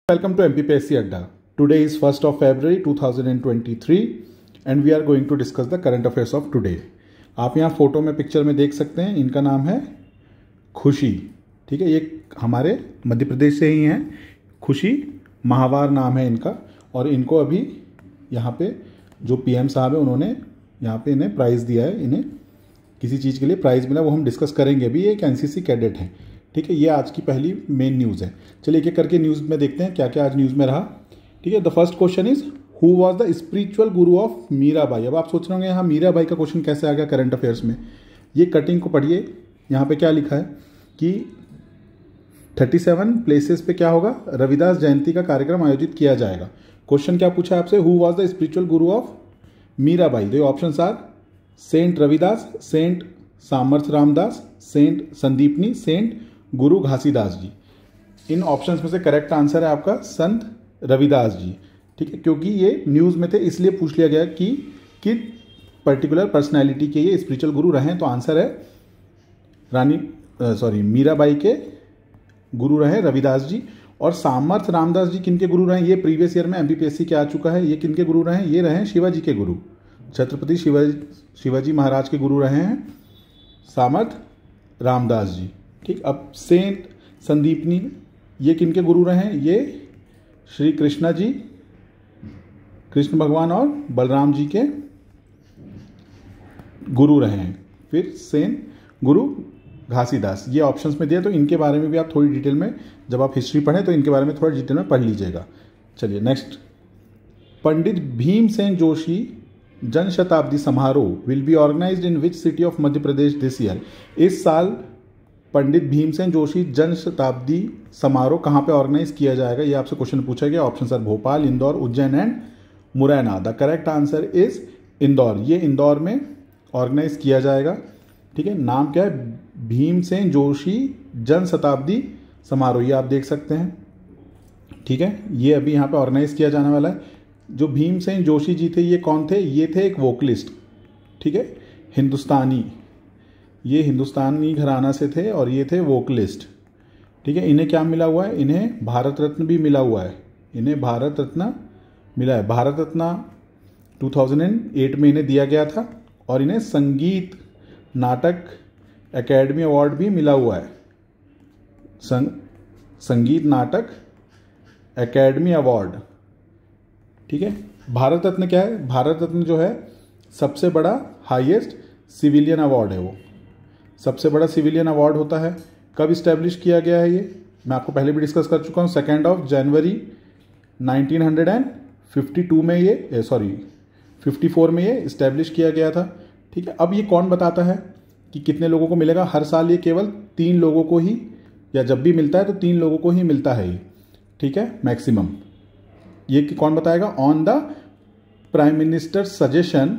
Welcome to MPPSC Adda. Today is 1st of February 2023 and we are going to discuss the current affairs of today. आप यहाँ photo में picture में देख सकते हैं, इनका नाम है खुशी. ठीक है, ये हमारे मध्य प्रदेश से ही हैं. खुशी माहवार नाम है इनका और इनको अभी यहाँ पे जो पीएम साहब है उन्होंने यहाँ पे इन्हें प्राइज़ दिया है. इन्हें किसी चीज़ के लिए प्राइज़ मिला, वो हम डिस्कस करेंगे. अभी ये एक एनसीसी कैडेट हैं. ठीक है, ये आज की पहली मेन न्यूज़ है. चलिए एक एक करके न्यूज़ में देखते हैं क्या क्या आज न्यूज़ में रहा. ठीक है, the first question is who was the spiritual guru of Mirabai. अब आप सोच रहे होंगे यहाँ मीराबाई का क्वेश्चन कैसे आ गया करंट अफेयर्स में. ये कटिंग को पढ़िए, यहाँ पे क्या लिखा है कि 37 प्लेसेस पे क्या होगा, रविदास जयंती का कार्यक्रम आयोजित किया जाएगा. क्वेश्चन क्या पूछा है आपसे, who was the spiritual guru of Mirabai. तो options are saint Ravidas, saint Samarth Ramdas, Saint Sandipani, Saint Guru Ghasidas ji. In options में से करेक्ट आंसर है आपका संत रविदास जी. ठीक है, क्योंकि ये न्यूज़ में थे इसलिए पूछ लिया गया कि पर्टिकुलर पर्सनैलिटी के ये स्पिरिचुअल गुरु रहे. तो आंसर है मीराबाई के गुरु रहे रविदास जी. और सामर्थ रामदास जी किनके गुरु रहे, ये प्रीवियस ईयर में एमपीपीएससी के आ चुका है. ये किनके गुरु रहे, ये रहे शिवाजी के गुरु, छत्रपति शिवाजी महाराज के गुरु रहे हैं सामर्थ रामदास जी. ठीक, अब सेंट संदीपनी ये किनके गुरु रहे हैं, ये श्री कृष्णा जी, कृष्ण भगवान और बलराम जी के गुरु रहे हैं. फिर सेंट गुरु घासीदास ये ऑप्शंस में दिए. तो इनके बारे में भी आप थोड़ी डिटेल में जब आप हिस्ट्री पढ़ें तो इनके बारे में थोड़ा डिटेल में पढ़ लीजिएगा. चलिए next, Pandit Bhimsen Joshi Jan Shatabdi Samaroh will be organised in which city of Madhya Pradesh this year. इस साल पंडित भीमसेन जोशी जन शताब्दी समारोह कहाँ पे ऑर्गेनाइज किया जाएगा, ये आपसे क्वेश्चन पूछा गया. Option are Bhopal, Indore, Ujjain and Morena. The correct answer is Indore. ये इंदौर में ऑर्गेनाइज किया जाएगा. ठीक है, नाम क्या है, भीमसेन जोशी जन शताब्दी समारोह. ये आप देख सकते हैं. ठीक है, ये अभी यहाँ पे ऑर्गेनाइज किया जाने वाला है. जो भीमसेन जोशी जी थे ये कौन थे, ये थे एक वोकलिस्ट. ठीक है, हिंदुस्तानी, ये हिंदुस्तानी घराना से थे और ये थे वोकलिस्ट. ठीक है, इन्हें क्या मिला हुआ है, इन्हें भारत रत्न भी मिला हुआ है. इन्हें भारत रत्न मिला है. भारत रत्न 2008 में इन्हें दिया गया था और इन्हें संगीत नाटक एकेडमी अवार्ड भी मिला हुआ है. संगीत नाटक एकेडमी अवार्ड. ठीक है, भारत रत्न क्या है, भारत रत्न जो है सबसे बड़ा हाईएस्ट सिविलियन अवार्ड है. वो सबसे बड़ा सिविलियन अवार्ड होता है. कब इस्टेब्लिश किया गया है ये मैं आपको पहले भी डिस्कस कर चुका हूँ. 2 जनवरी 1952 में ये 54 में ये इस्टेब्लिश किया गया था. ठीक है, अब ये कौन बताता है कि कितने लोगों को मिलेगा. हर साल ये केवल 3 लोगों को ही, या जब भी मिलता है तो 3 लोगों को ही मिलता है ये. ठीक है, मैक्सिमम. ये कौन बताएगा, on the prime minister suggestion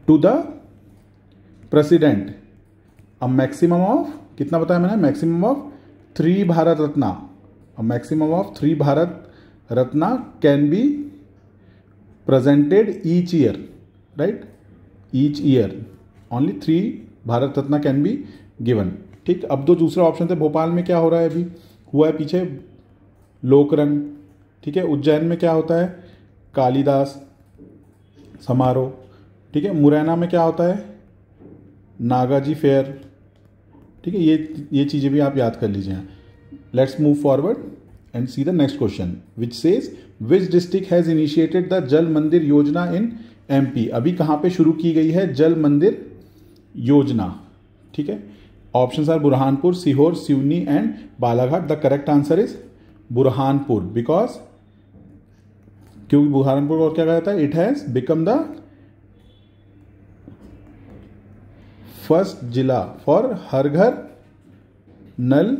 to the president a maximum of, कितना बताया मैंने, maximum of 3 Bharat Ratna. A maximum of 3 Bharat Ratna can be presented each year. Right, each year only 3 Bharat Ratna can be given. ठीक, अब दो दूसरे ऑप्शन थे. भोपाल में क्या हो रहा है, अभी हुआ है पीछे लोकरंग. ठीक है, उज्जैन में क्या होता है, कालिदास समारोह. ठीक है, मुरैना में क्या होता है, नागाजी फेयर. ठीक है, ये चीज़ें भी आप याद कर लीजिए. Let's move forward and see the next question which says which district has initiated the जल मंदिर योजना इन एमपी. अभी कहाँ पे शुरू की गई है जल मंदिर योजना. ठीक है, options are Burhanpur, Sehore, Seoni and Balaghat. The correct answer is Burhanpur. Because क्योंकि बुरहानपुर और क्या कहता है, it has become the first zila for Har Ghar Nal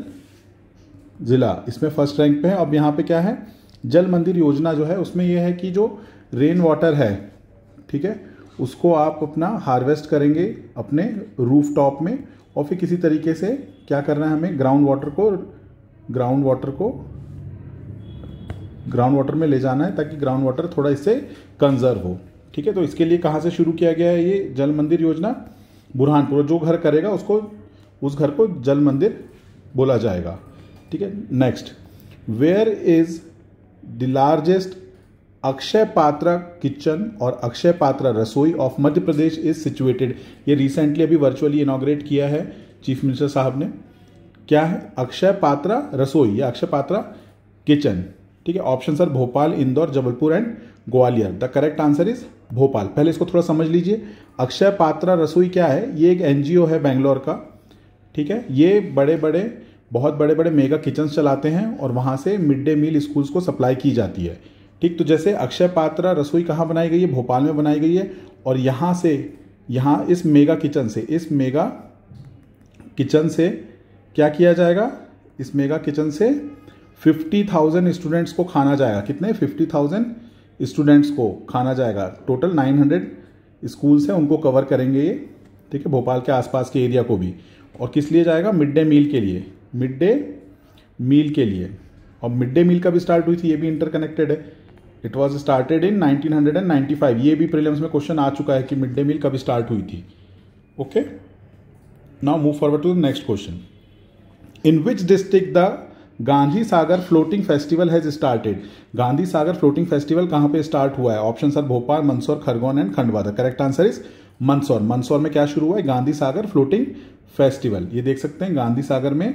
जिला. इसमें फर्स्ट रैंक पे है. अब यहाँ पे क्या है, जल मंदिर योजना जो है उसमें यह है कि जो रेन वाटर है, ठीक है, उसको आप अपना हार्वेस्ट करेंगे अपने रूफ टॉप में और फिर किसी तरीके से क्या करना है, हमें ग्राउंड वाटर में ले जाना है ताकि ग्राउंड वाटर थोड़ा इससे कंजर्व हो. ठीक है, तो इसके लिए कहाँ से शुरू किया गया है ये जल मंदिर योजना, बुरहानपुर. जो घर करेगा उसको, उस घर को जल मंदिर बोला जाएगा. ठीक है, next, where is the largest Akshaya Patra kitchen और Akshaya Patra Rasoi of Madhya Pradesh is situated. ये रिसेंटली अभी वर्चुअली इनॉग्रेट किया है चीफ मिनिस्टर साहब ने। क्या है? अक्षय पात्रा रसोई या अक्षय पात्रा किचन। ठीक है, options are Bhopal, Indore, Jabalpur and Gwalior. The correct answer is Bhopal. पहले इसको थोड़ा समझ लीजिए। अक्षय पात्रा रसोई क्या है? ये एक एनजीओ है बेंगलोर का। ठीक है, ये बहुत बड़े बड़े मेगा किचन चलाते हैं और वहां से मिड डे मील स्कूल्स को सप्लाई की जाती है। ठीक, तो जैसे अक्षय पात्रा रसोई कहाँ बनाई गई है? भोपाल में बनाई गई है। और यहाँ इस मेगा किचन से क्या किया जाएगा? इस मेगा किचन से 50,000 स्टूडेंट्स को खाना जाएगा। कितने? 50,000 स्टूडेंट्स को खाना जाएगा। टोटल 900 स्कूल्स हैं, उनको कवर करेंगे ये। ठीक है, भोपाल के आसपास के एरिया को भी। और किस लिए जाएगा? मिड डे मील के लिए। मिड डे मील के लिए। और मिड डे मील कब स्टार्ट हुई थी? ये भी इंटरकनेक्टेड है। It was started in 1995। ये भी प्रीलिम्स में क्वेश्चन आ चुका है कि मिड डे मील कब स्टार्ट हुई थी। Okay, now move forward to the next question. In which district the Gandhi Sagar floating festival has started? Gandhi Sagar floating festival कहां पे स्टार्ट हुआ है? Options are Bhopal, Mandsaur, Khargone and Khandwa. The correct answer is Mandsaur. Mandsaur में क्या शुरू हुआ है? Gandhi Sagar floating festival. ये देख सकते हैं गांधी सागर में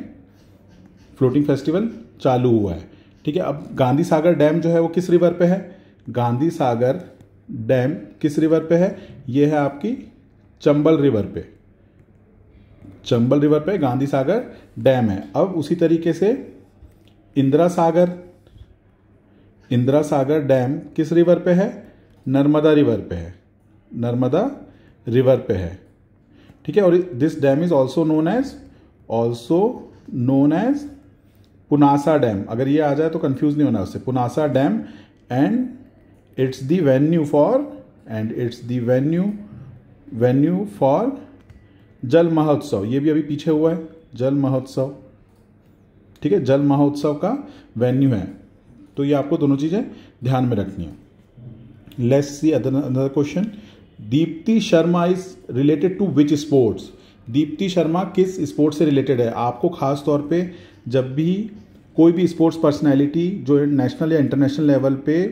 फ्लोटिंग फेस्टिवल चालू हुआ है। ठीक है, अब गांधी सागर डैम जो है वो किस रिवर पे है? गांधी सागर डैम किस रिवर पे है? ये है आपकी चंबल रिवर पे। चंबल रिवर पे गांधी सागर डैम है। अब उसी तरीके से इंदिरा सागर डैम किस रिवर पे है? नर्मदा रिवर पे है। नर्मदा रिवर पे है। ठीक है, और this dam is also known as Punasa dam. अगर ये आ जाए तो कंफ्यूज नहीं होना उससे। Punasa dam and it's the venue for Jal Mahotsav. ये भी अभी पीछे हुआ है, जल महोत्सव। ठीक है, जल महोत्सव का वेन्यू है। तो ये आपको दोनों चीजें ध्यान में रखनी है। Let's see another question. Deepti Sharma is related to which sports? Deepti Sharma किस स्पोर्ट्स से रिलेटेड है? आपको खास तौर पे जब भी कोई भी स्पोर्ट्स पर्सनैलिटी जो नेशनल या इंटरनेशनल लेवल पे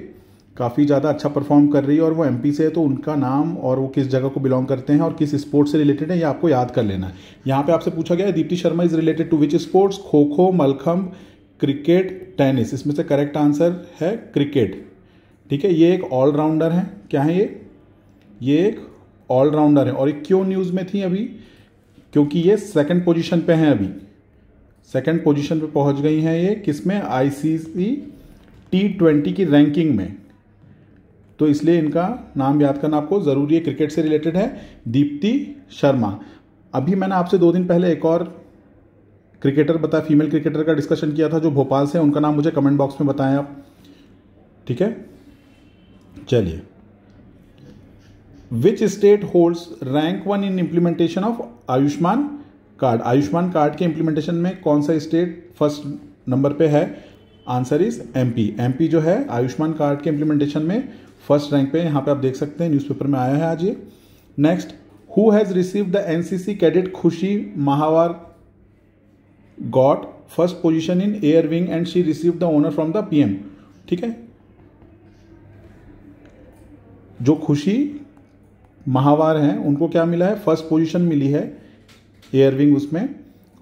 काफ़ी ज़्यादा अच्छा परफॉर्म कर रही है और वो एमपी से है, तो उनका नाम और वो किस जगह को बिलोंग करते हैं और किस स्पोर्ट्स से रिलेटेड है, ये आपको याद कर लेना है। यहाँ पे आपसे पूछा गया है Deepti Sharma is related to which sports? Kho kho, mallakhamb, cricket, tennis. इसमें से करेक्ट आंसर है क्रिकेट। ठीक है, ये एक ऑलराउंडर है। क्या है ये एक ऑलराउंडर है। और ये क्यों न्यूज़ में थी अभी? क्योंकि ये सेकंड पोजीशन पे हैं। अभी सेकंड पोजीशन पे पहुंच गई हैं ये किसमें? आईसीसी T20 की रैंकिंग में। तो इसलिए इनका नाम याद करना आपको जरूरी है। क्रिकेट से रिलेटेड है दीप्ति शर्मा। अभी मैंने आपसे 2 दिन पहले एक और क्रिकेटर बताया, फीमेल क्रिकेटर का डिस्कशन किया था जो भोपाल से। उनका नाम मुझे कमेंट बॉक्स में बताएं आप। ठीक है, चलिए। Which state holds rank 1 in implementation of Ayushman card? Ayushman card के इंप्लीमेंटेशन में कौन सा स्टेट फर्स्ट नंबर पे है? Answer is MP. एमपी जो है आयुष्मान कार्ड के इंप्लीमेंटेशन में फर्स्ट रैंक पे। यहां पे आप देख सकते हैं, न्यूज़पेपर में आया है आज ये। Next, who has received the NCC cadet Khushi Mahawar got first position in air wing and she received the honour from the PM. ठीक है, जो खुशी महावार हैं उनको क्या मिला है? फर्स्ट पोजीशन मिली है एयर विंग उसमें,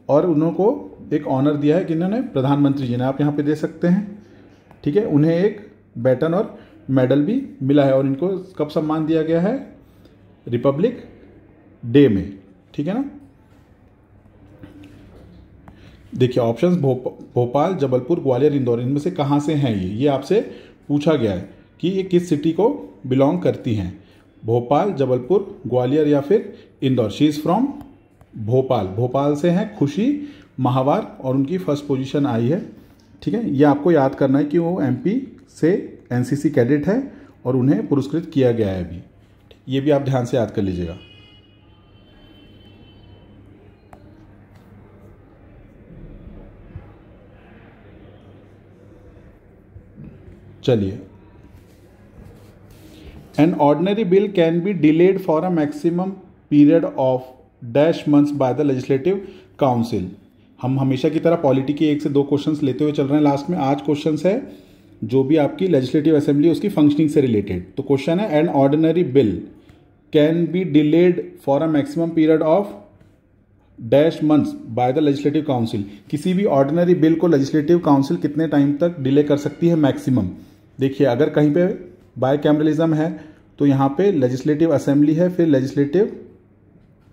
और उनको एक ऑनर दिया है किन्होंने? प्रधानमंत्री जी ने। आप यहाँ पे दे सकते हैं। ठीक है, उन्हें एक बैटन और मेडल भी मिला है। और इनको कब सम्मान दिया गया है? रिपब्लिक डे में। ठीक है ना। देखिए ऑप्शंस भोपाल, जबलपुर, ग्वालियर, इंदौर, इनमें से कहाँ से हैं ये आपसे पूछा गया है कि ये किस सिटी को बिलोंग करती हैं? भोपाल, जबलपुर, ग्वालियर या फिर Indore. She is from Bhopal. Bhopal से हैं खुशी महावार और उनकी फर्स्ट पोजीशन आई है। ठीक है, ये आपको याद करना है कि वो एमपी से एनसीसी कैडेट है और उन्हें पुरस्कृत किया गया है अभी। ये भी आप ध्यान से याद कर लीजिएगा। चलिए, an ordinary bill can be delayed for a maximum period of dash months by the legislative council. हम हमेशा की तरह पॉलिटी के 1 से 2 क्वेश्चंस लेते हुए चल रहे हैं लास्ट में। आज क्वेश्चंस है जो भी आपकी लेजिस्लेटिव असेंबली उसकी फंक्शनिंग से रिलेटेड। तो क्वेश्चन है, an ordinary bill can be delayed for a maximum period of dash months by the legislative council. किसी भी ऑर्डिनरी बिल को लेजिस्लेटिव काउंसिल कितने टाइम तक डिले कर सकती है मैक्सिमम। देखिए, अगर कहीं पे बाय कैमरलिज्म है तो यहाँ पे लेजिस्लेटिव असेंबली है, फिर लेजिस्लेटिव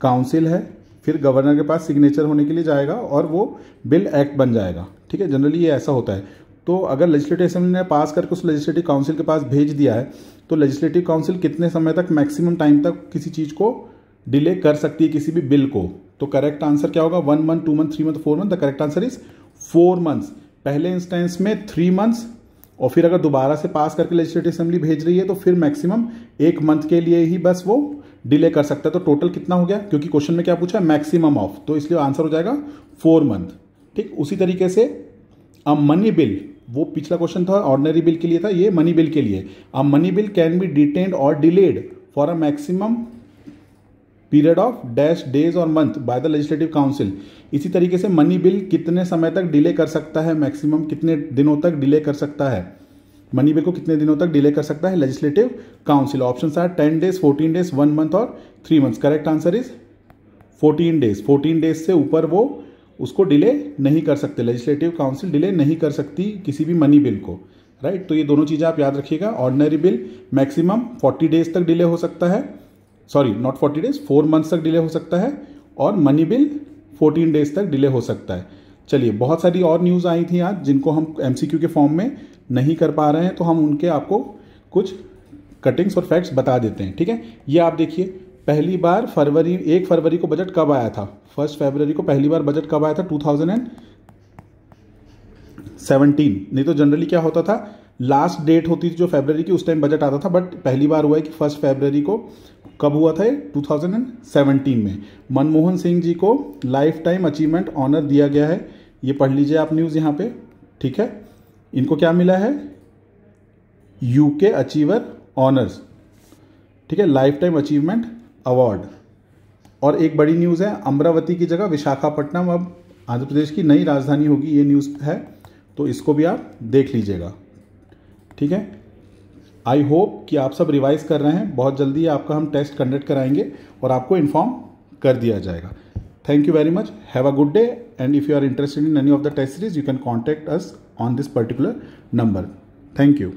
काउंसिल है, फिर गवर्नर के पास सिग्नेचर होने के लिए जाएगा और वो बिल एक्ट बन जाएगा। ठीक है, जनरली ये ऐसा होता है। तो अगर लेजिस्लेटिव असेंबली ने पास करके उस लेजिस्लेटिव काउंसिल के पास भेज दिया है तो लेजिस्लेटिव काउंसिल कितने समय तक, मैक्सिमम टाइम तक किसी चीज़ को डिले कर सकती है, किसी भी बिल को। तो करेक्ट आंसर क्या होगा, 1 month, 2 month, 3 month, 4 month. The correct answer is 4 months. पहले इंस्टेंस में 3 मंथ्स, और फिर अगर दोबारा से पास करके लेजिस्लेटिव असेंबली भेज रही है तो फिर मैक्सिमम 1 मंथ के लिए ही बस वो डिले कर सकता है। तो टोटल कितना हो गया, क्योंकि क्वेश्चन में क्या पूछा है, मैक्सिमम ऑफ, तो इसलिए आंसर हो जाएगा 4 मंथ। ठीक, उसी तरीके से अ मनी बिल, वो पिछला क्वेश्चन था ऑर्डिनरी बिल के लिए था, ये मनी बिल के लिए। A money bill can be detained और delayed for a maximum period of dash days और month by the legislative council. इसी तरीके से मनी बिल कितने समय तक डिले कर सकता है, मैक्सिमम कितने दिनों तक डिले कर सकता है, मनी बिल को कितने दिनों तक डिले कर सकता है legislative council. Options are 10 days, 14 days, 1 month और 3 months. Correct answer is 14 days. 14 days से ऊपर वो उसको डिले नहीं कर सकते, लेजिस्लेटिव काउंसिल डिले नहीं कर सकती किसी भी मनी बिल को। राइट, तो ये दोनों चीज़ें आप याद रखिएगा। ऑर्डिनरी बिल मैक्सिमम 40 डेज तक डिले हो सकता है, सॉरी नॉट 40 डेज, 4 मंथ्स तक डिले हो सकता है, और मनी बिल 14 डेज तक डिले हो सकता है। चलिए, बहुत सारी और न्यूज़ आई थी आज जिनको हम एमसीक्यू के फॉर्म में नहीं कर पा रहे हैं, तो हम उनके आपको कुछ कटिंग्स और फैक्ट्स बता देते हैं। ठीक है, ये आप देखिए, पहली बार 1 फरवरी को बजट कब आया था, 1 फरवरी को पहली बार बजट कब आया था, 2017। नहीं तो जनरली क्या होता था, लास्ट डेट होती थी जो फरवरी की, उस टाइम बजट आता था, बट पहली बार हुआ है कि 1 फरवरी को कब हुआ था, 2017 में। मनमोहन सिंह जी को लाइफ टाइम अचीवमेंट ऑनर दिया गया है। ये पढ़ लीजिए आप न्यूज़ यहाँ पे। ठीक है, इनको क्या मिला है, यूके अचीवर ऑनर्स। ठीक है, लाइफ टाइम अचीवमेंट अवार्ड। और एक बड़ी न्यूज़ है, अमरावती की जगह विशाखापट्टनम अब आंध्र प्रदेश की नई राजधानी होगी, ये न्यूज़ है, तो इसको भी आप देख लीजिएगा। ठीक है, आई होप कि आप सब रिवाइज कर रहे हैं। बहुत जल्दी आपका हम टेस्ट कंडक्ट कराएंगे और आपको इन्फॉर्म कर दिया जाएगा। Thank you very much, have a good day, and if you are interested in any of the test series you can contact us on this particular number. Thank you.